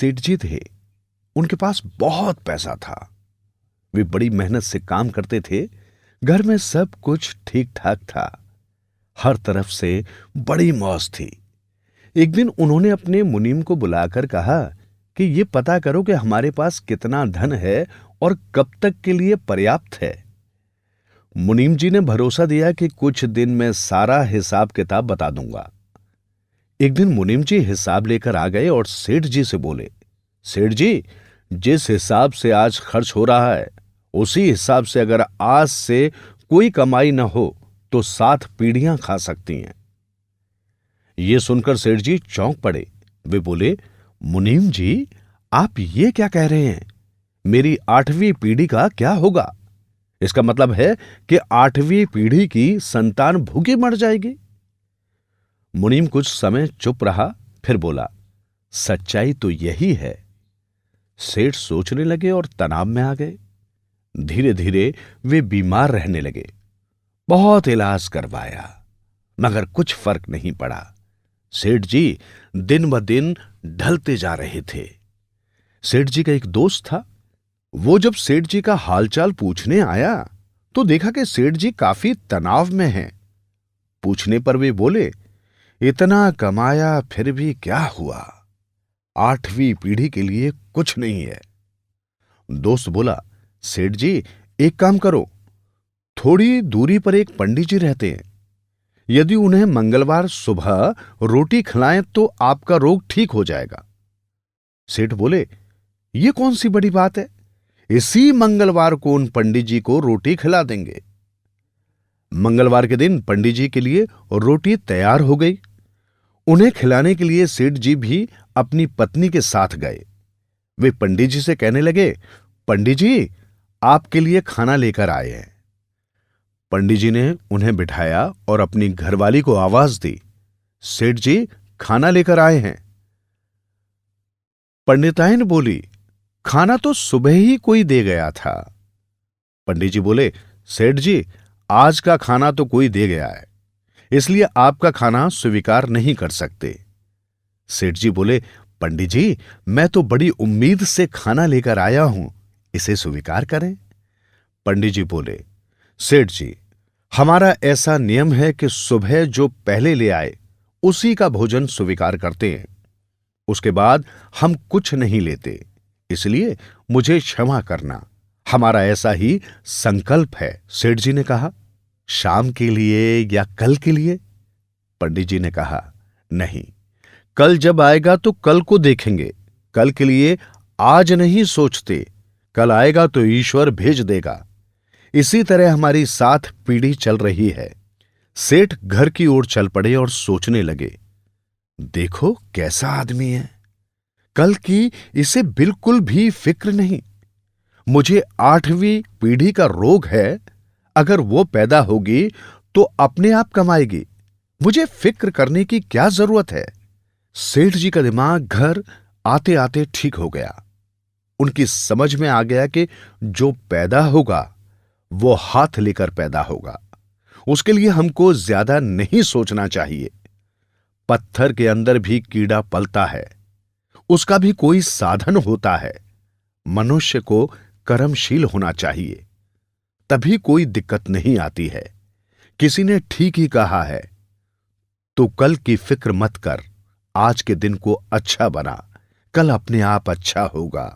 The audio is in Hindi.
सेठ जी थे, उनके पास बहुत पैसा था। वे बड़ी मेहनत से काम करते थे। घर में सब कुछ ठीक ठाक था। हर तरफ से बड़ी मौज थी। एक दिन उन्होंने अपने मुनीम को बुलाकर कहा कि ये पता करो कि हमारे पास कितना धन है और कब तक के लिए पर्याप्त है। मुनीम जी ने भरोसा दिया कि कुछ दिन में सारा हिसाब किताब बता दूंगा। एक दिन मुनीम जी हिसाब लेकर आ गए और सेठ जी से बोले, सेठ जी, जिस हिसाब से आज खर्च हो रहा है उसी हिसाब से अगर आज से कोई कमाई न हो तो 7 पीढ़ियां खा सकती हैं। ये सुनकर सेठ जी चौंक पड़े। वे बोले, मुनीम जी, आप ये क्या कह रहे हैं? मेरी 8वीं पीढ़ी का क्या होगा? इसका मतलब है कि 8वीं पीढ़ी की संतान भूखी मर जाएगी। मुनीम कुछ समय चुप रहा, फिर बोला, सच्चाई तो यही है। सेठ सोचने लगे और तनाव में आ गए। धीरे धीरे वे बीमार रहने लगे। बहुत इलाज करवाया मगर कुछ फर्क नहीं पड़ा। सेठ जी दिन ब दिन ढलते जा रहे थे। सेठ जी का एक दोस्त था। वो जब सेठ जी का हालचाल पूछने आया तो देखा कि सेठ जी काफी तनाव में हैं। पूछने पर वे बोले, इतना कमाया फिर भी क्या हुआ? 8वीं पीढ़ी के लिए कुछ नहीं है। दोस्त बोला, सेठ जी, एक काम करो, थोड़ी दूरी पर एक पंडित जी रहते हैं। यदि उन्हें मंगलवार सुबह रोटी खिलाएं तो आपका रोग ठीक हो जाएगा। सेठ बोले, ये कौन सी बड़ी बात है? इसी मंगलवार को उन पंडित जी को रोटी खिला देंगे। मंगलवार के दिन पंडित जी के लिए रोटी तैयार हो गई। उन्हें खिलाने के लिए सेठ जी भी अपनी पत्नी के साथ गए। वे पंडित जी से कहने लगे, पंडित जी, आपके लिए खाना लेकर आए हैं। पंडित जी ने उन्हें बिठाया और अपनी घरवाली को आवाज दी, सेठ जी खाना लेकर आए हैं। पंडिताइन बोली, खाना तो सुबह ही कोई दे गया था। पंडित जी बोले, सेठ जी, आज का खाना तो कोई दे गया है, इसलिए आपका खाना स्वीकार नहीं कर सकते। सेठ जी बोले, पंडित जी, मैं तो बड़ी उम्मीद से खाना लेकर आया हूं, इसे स्वीकार करें। पंडित जी बोले, सेठ जी, हमारा ऐसा नियम है कि सुबह जो पहले ले आए उसी का भोजन स्वीकार करते हैं, उसके बाद हम कुछ नहीं लेते, इसलिए मुझे क्षमा करना, हमारा ऐसा ही संकल्प है। सेठ जी ने कहा, शाम के लिए या कल के लिए? पंडित जी ने कहा, नहीं, कल जब आएगा तो कल को देखेंगे, कल के लिए आज नहीं सोचते, कल आएगा तो ईश्वर भेज देगा। इसी तरह हमारी 7 पीढ़ी चल रही है। सेठ घर की ओर चल पड़े और सोचने लगे, देखो कैसा आदमी है, कल की इसे बिल्कुल भी फिक्र नहीं। मुझे 8वीं पीढ़ी का रोग है, अगर वो पैदा होगी तो अपने आप कमाएगी, मुझे फिक्र करने की क्या जरूरत है? सेठ जी का दिमाग घर आते आते ठीक हो गया। उनकी समझ में आ गया कि जो पैदा होगा वो हाथ लेकर पैदा होगा, उसके लिए हमको ज्यादा नहीं सोचना चाहिए। पत्थर के अंदर भी कीड़ा पलता है, उसका भी कोई साधन होता है। मनुष्य को कर्मशील होना चाहिए, तभी कोई दिक्कत नहीं आती है। किसी ने ठीक ही कहा है, तो कल की फिक्र मत कर, आज के दिन को अच्छा बना, कल अपने आप अच्छा होगा।